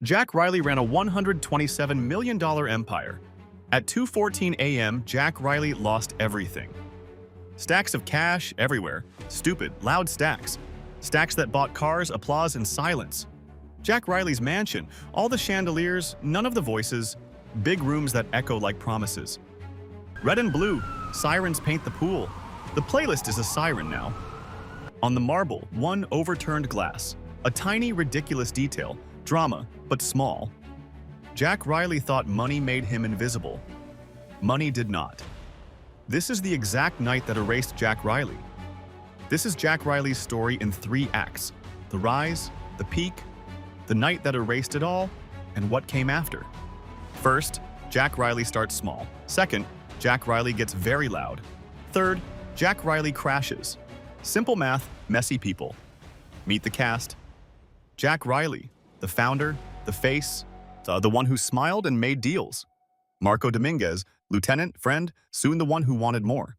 Jack Riley ran a $127 million empire. At 2:14 a.m., Jack Riley lost everything. Stacks of cash everywhere. Stupid, loud stacks. Stacks that bought cars, applause, and silence. Jack Riley's mansion, all the chandeliers, none of the voices, big rooms that echo like promises. Red and blue, sirens paint the pool. The playlist is a siren now. On the marble, one overturned glass. A tiny, ridiculous detail. Drama, but small. Jack Riley thought money made him invisible. Money did not. This is the exact night that erased Jack Riley. This is Jack Riley's story in 3 acts. The rise, the peak, the night that erased it all, and what came after. First, Jack Riley starts small. Second, Jack Riley gets very loud. Third, Jack Riley crashes. Simple math, messy people. Meet the cast. Jack Riley, the founder, the face, the one who smiled and made deals. Marco Dominguez, lieutenant, friend, soon the one who wanted more.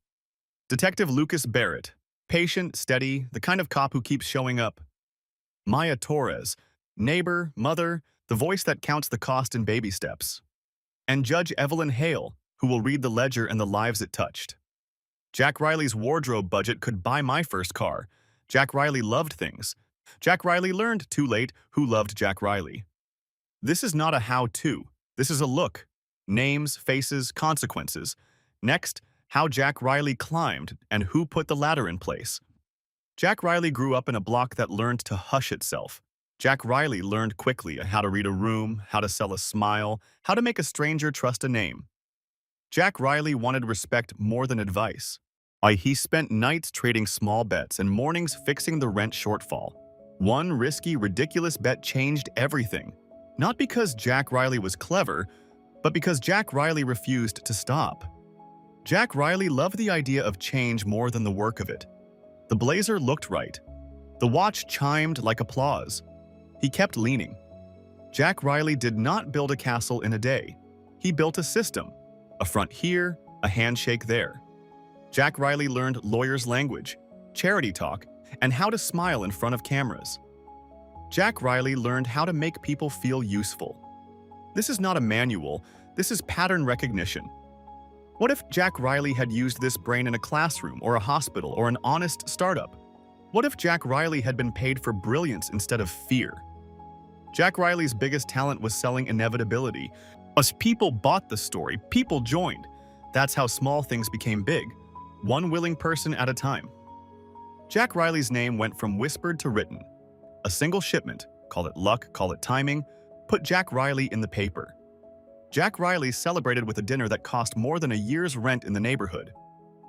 Detective Lucas Barrett, patient, steady, the kind of cop who keeps showing up. Maya Torres, neighbor, mother, the voice that counts the cost in baby steps. And Judge Evelyn Hale, who will read the ledger and the lives it touched. Jack Riley's wardrobe budget could buy my first car. Jack Riley loved things. Jack Riley learned too late who loved Jack Riley. This is not a how-to. This is a look. Names, faces, consequences. Next, how Jack Riley climbed and who put the ladder in place. Jack Riley grew up in a block that learned to hush itself. Jack Riley learned quickly how to read a room, how to sell a smile, how to make a stranger trust a name. Jack Riley wanted respect more than advice. He spent nights trading small bets and mornings fixing the rent shortfall. One risky, ridiculous bet changed everything. Not because Jack Riley was clever, but because Jack Riley refused to stop. Jack Riley loved the idea of change more than the work of it. The blazer looked right. The watch chimed like applause. He kept leaning. Jack Riley did not build a castle in a day. He built a system. A front here, a handshake there. Jack Riley learned lawyer's language, charity talk, and how to smile in front of cameras. Jack Riley learned how to make people feel useful. This is not a manual, this is pattern recognition. What if Jack Riley had used this brain in a classroom or a hospital or an honest startup? What if Jack Riley had been paid for brilliance instead of fear? Jack Riley's biggest talent was selling inevitability. As people bought the story, people joined. That's how small things became big, one willing person at a time. Jack Riley's name went from whispered to written. A single shipment, call it luck, call it timing, put Jack Riley in the paper. Jack Riley celebrated with a dinner that cost more than a year's rent in the neighborhood.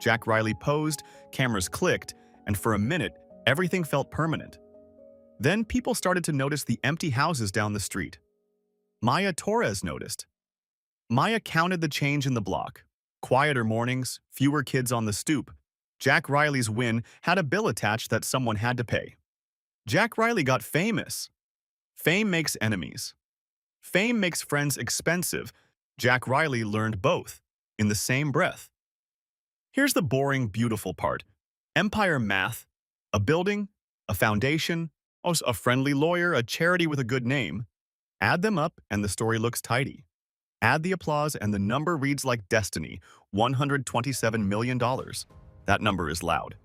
Jack Riley posed, cameras clicked, and for a minute, everything felt permanent. Then people started to notice the empty houses down the street. Maya Torres noticed. Maya counted the change in the block. Quieter mornings, fewer kids on the stoop. Jack Riley's win had a bill attached that someone had to pay. Jack Riley got famous. Fame makes enemies. Fame makes friends expensive. Jack Riley learned both, in the same breath. Here's the boring, beautiful part. Empire math, a building, a foundation, a friendly lawyer, a charity with a good name. Add them up and the story looks tidy. Add the applause and the number reads like destiny, $127 million. That number is loud.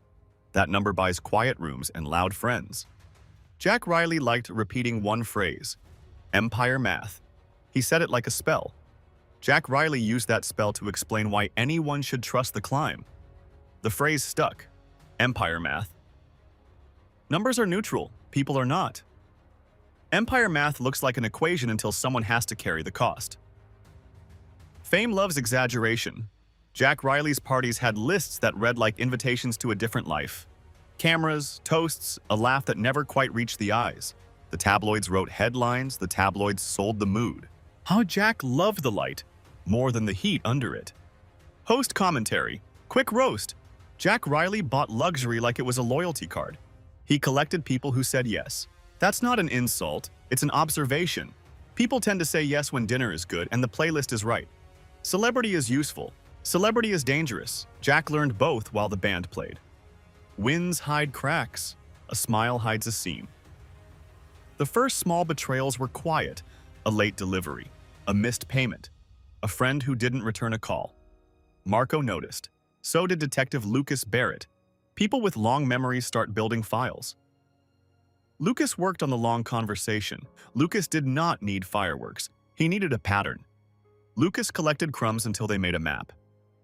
That number buys quiet rooms and loud friends. Jack Riley liked repeating one phrase, Empire math. He said it like a spell. Jack Riley used that spell to explain why anyone should trust the climb. The phrase stuck, Empire math. Numbers are neutral, people are not. Empire math looks like an equation until someone has to carry the cost. Fame loves exaggeration. Jack Riley's parties had lists that read like invitations to a different life. Cameras, toasts, a laugh that never quite reached the eyes. The tabloids wrote headlines, the tabloids sold the mood. How Jack loved the light, more than the heat under it. Host commentary, quick roast. Jack Riley bought luxury like it was a loyalty card. He collected people who said yes. That's not an insult, it's an observation. People tend to say yes when dinner is good and the playlist is right. Celebrity is useful. Celebrity is dangerous. Jack learned both while the band played. Wins hide cracks. A smile hides a seam. The first small betrayals were quiet. A late delivery, a missed payment, a friend who didn't return a call. Marco noticed. So did Detective Lucas Barrett. People with long memories start building files. Lucas worked on the long conversation. Lucas did not need fireworks. He needed a pattern. Lucas collected crumbs until they made a map.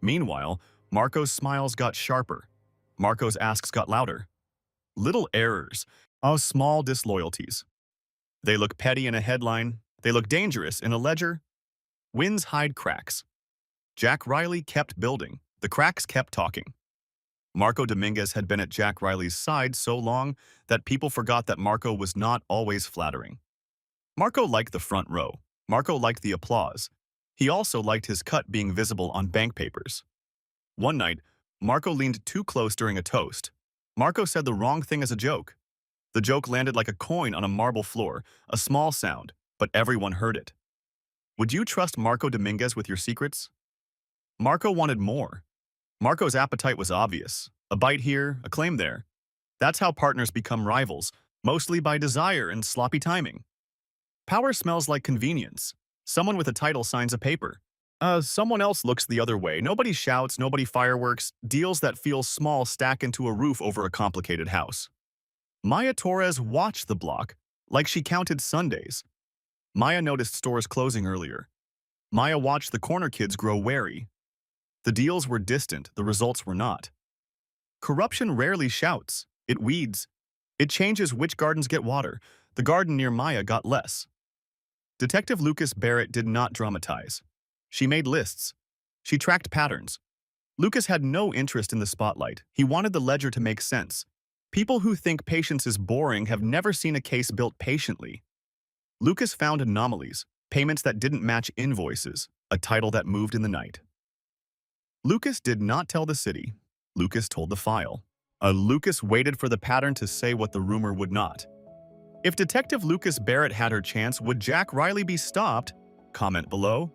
Meanwhile, Marco's smiles got sharper. Marco's asks got louder. Little errors, small disloyalties. They look petty in a headline. They look dangerous in a ledger. Wins hide cracks. Jack Riley kept building. The cracks kept talking. Marco Dominguez had been at Jack Riley's side so long that people forgot that Marco was not always flattering. Marco liked the front row. Marco liked the applause. He also liked his cut being visible on bank papers. One night, Marco leaned too close during a toast. Marco said the wrong thing as a joke. The joke landed like a coin on a marble floor, a small sound, but everyone heard it. Would you trust Marco Dominguez with your secrets? Marco wanted more. Marco's appetite was obvious. A bite here, a claim there. That's how partners become rivals, mostly by desire and sloppy timing. Power smells like convenience. Someone with a title signs a paper. Someone else looks the other way. Nobody shouts, nobody fireworks. Deals that feel small stack into a roof over a complicated house. Maya Torres watched the block like she counted Sundays. Maya noticed stores closing earlier. Maya watched the corner kids grow wary. The deals were distant, the results were not. Corruption rarely shouts. It weeds. It changes which gardens get water. The garden near Maya got less. Detective Lucas Barrett did not dramatize. She made lists. She tracked patterns. Lucas had no interest in the spotlight. He wanted the ledger to make sense. People who think patience is boring have never seen a case built patiently. Lucas found anomalies, payments that didn't match invoices, a title that moved in the night. Lucas did not tell the city. Lucas told the file. Lucas waited for the pattern to say what the rumor would not. If Detective Lucas Barrett had her chance, would Jack Riley be stopped? Comment below.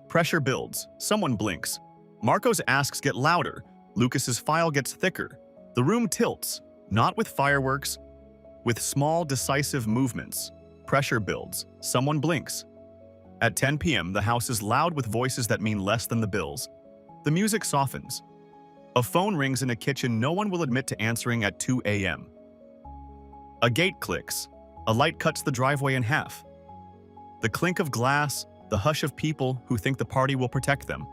Pressure builds. Someone blinks. Marco's asks get louder. Lucas's file gets thicker. The room tilts, not with fireworks, with small, decisive movements. Pressure builds. Someone blinks. At 10 p.m., the house is loud with voices that mean less than the bills. The music softens. A phone rings in a kitchen no one will admit to answering at 2 a.m. A gate clicks. A light cuts the driveway in half. The clink of glass, the hush of people who think the party will protect them.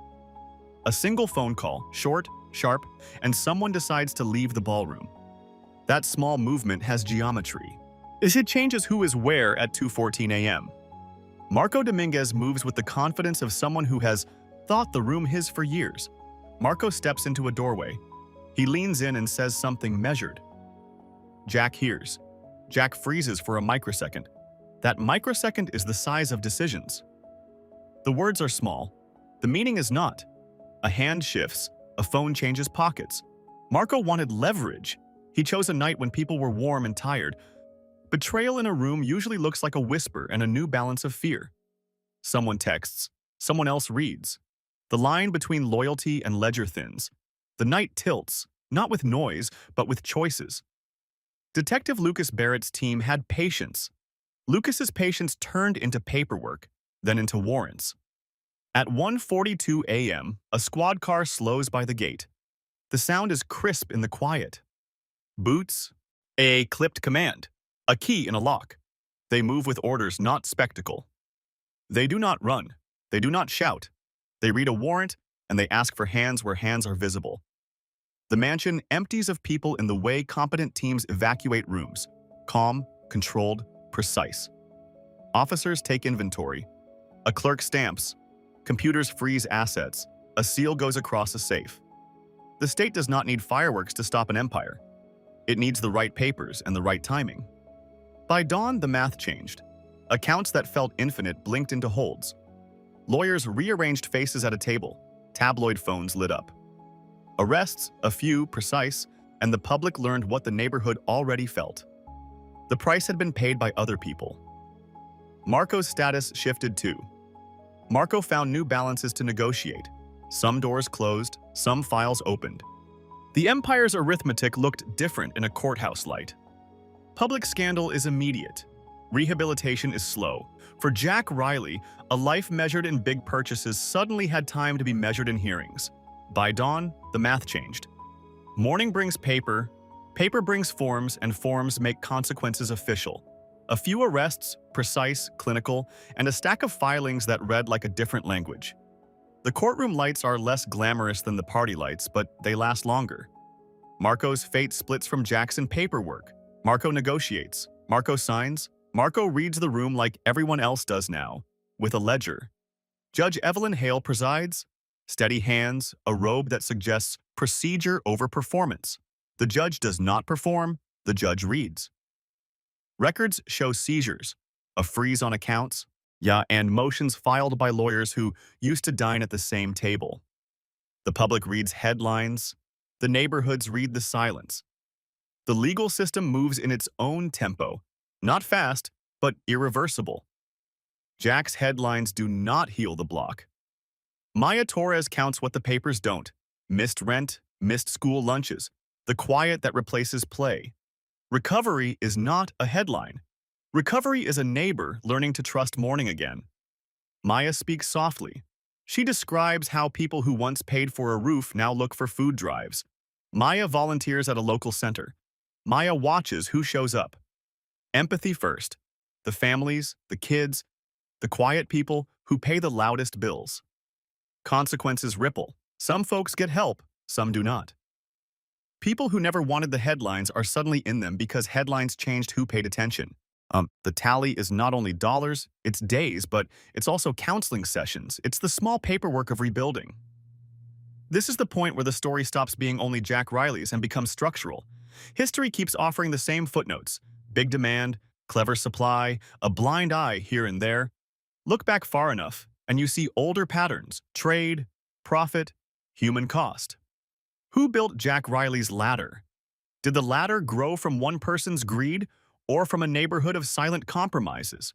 A single phone call, short, sharp, and someone decides to leave the ballroom. That small movement has geometry. It changes who is where at 2:14 a.m. Marco Dominguez moves with the confidence of someone who has thought the room his for years. Marco steps into a doorway. He leans in and says something measured. Jack hears. Jack freezes for a microsecond. That microsecond is the size of decisions. The words are small. The meaning is not. A hand shifts. A phone changes pockets. Marco wanted leverage. He chose a night when people were warm and tired. Betrayal in a room usually looks like a whisper and a new balance of fear. Someone texts. Someone else reads. The line between loyalty and ledger thins. The night tilts, not with noise, but with choices. Detective Lucas Barrett's team had patience. Lucas's patience turned into paperwork, then into warrants. At 1:42 a.m., a squad car slows by the gate. The sound is crisp in the quiet. Boots, a clipped command, a key in a lock. They move with orders, not spectacle. They do not run. They do not shout. They read a warrant, and they ask for hands where hands are visible. The mansion empties of people in the way competent teams evacuate rooms. Calm, controlled, precise. Officers take inventory. A clerk stamps. Computers freeze assets. A seal goes across a safe. The state does not need fireworks to stop an empire. It needs the right papers and the right timing. By dawn, the math changed. Accounts that felt infinite blinked into holds. Lawyers rearranged faces at a table. Tabloid phones lit up. Arrests, a few, precise, and the public learned what the neighborhood already felt. The price had been paid by other people. Marco's status shifted too. Marco found new balances to negotiate. Some doors closed, some files opened. The empire's arithmetic looked different in a courthouse light. Public scandal is immediate. Rehabilitation is slow. For Jack Riley, a life measured in big purchases suddenly had time to be measured in hearings. By dawn, the math changed. Morning brings paper, paper brings forms, and forms make consequences official. A few arrests, precise, clinical, and a stack of filings that read like a different language. The courtroom lights are less glamorous than the party lights, but they last longer. Marco's fate splits from Jackson paperwork. Marco negotiates. Marco signs. Marco reads the room like everyone else does now, with a ledger. Judge Evelyn Hale presides. Steady hands, a robe that suggests procedure over performance. The judge does not perform, the judge reads. Records show seizures, a freeze on accounts, and motions filed by lawyers who used to dine at the same table. The public reads headlines. The neighborhoods read the silence. The legal system moves in its own tempo, not fast, but irreversible. Jack's headlines do not heal the block. Maya Torres counts what the papers don't. Missed rent, missed school lunches, the quiet that replaces play. Recovery is not a headline. Recovery is a neighbor learning to trust morning again. Maya speaks softly. She describes how people who once paid for a roof now look for food drives. Maya volunteers at a local center. Maya watches who shows up. Empathy first. The families, the kids, the quiet people who pay the loudest bills. Consequences ripple. Some folks get help, some do not. People who never wanted the headlines are suddenly in them because headlines changed who paid attention. The tally is not only dollars, it's days, but it's also counseling sessions. It's the small paperwork of rebuilding. This is the point where the story stops being only Jack Riley's and becomes structural. History keeps offering the same footnotes. Big demand, clever supply, a blind eye here and there. Look back far enough, and you see older patterns: trade, profit, human cost. Who built Jack Riley's ladder? Did the ladder grow from one person's greed or from a neighborhood of silent compromises?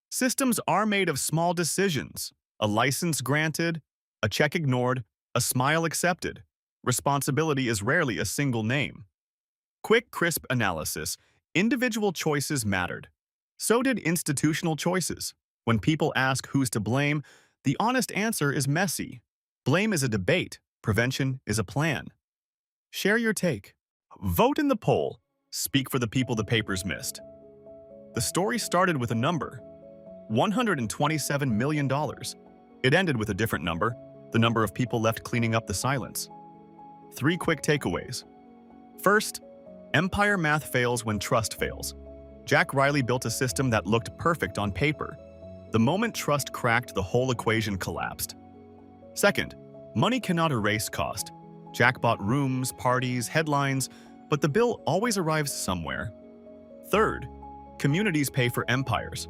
Systems are made of small decisions: a license granted, a check ignored, a smile accepted. Responsibility is rarely a single name. Quick, crisp analysis. Individual choices mattered. So did institutional choices. When people ask who's to blame, the honest answer is messy. Blame is a debate. Prevention is a plan. Share your take. Vote in the poll. Speak for the people the papers missed. The story started with a number: $127 million. It ended with a different number, the number of people left cleaning up the silence. 3 quick takeaways. First, empire math fails when trust fails. Jack Riley built a system that looked perfect on paper. The moment trust cracked, the whole equation collapsed. Second, money cannot erase cost. Jack bought rooms, parties, headlines, but the bill always arrives somewhere. Third, communities pay for empires.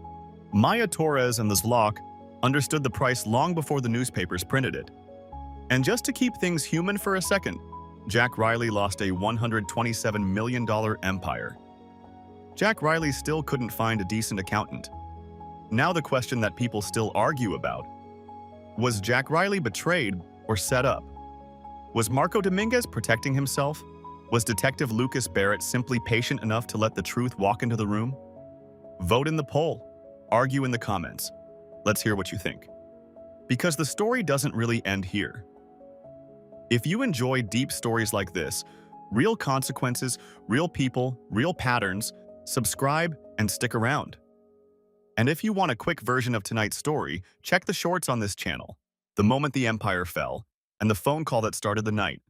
Maya Torres and the Zlock understood the price long before the newspapers printed it. And just to keep things human for a second, Jack Riley lost a $127 million empire. Jack Riley still couldn't find a decent accountant. Now the question that people still argue about: was Jack Riley betrayed or set up? Was Marco Dominguez protecting himself? Was Detective Lucas Barrett simply patient enough to let the truth walk into the room? Vote in the poll. Argue in the comments. Let's hear what you think. Because the story doesn't really end here. If you enjoy deep stories like this, real consequences, real people, real patterns, subscribe and stick around. And if you want a quick version of tonight's story, check the shorts on this channel: The Moment the Empire Fell, and The Phone Call That Started the Night.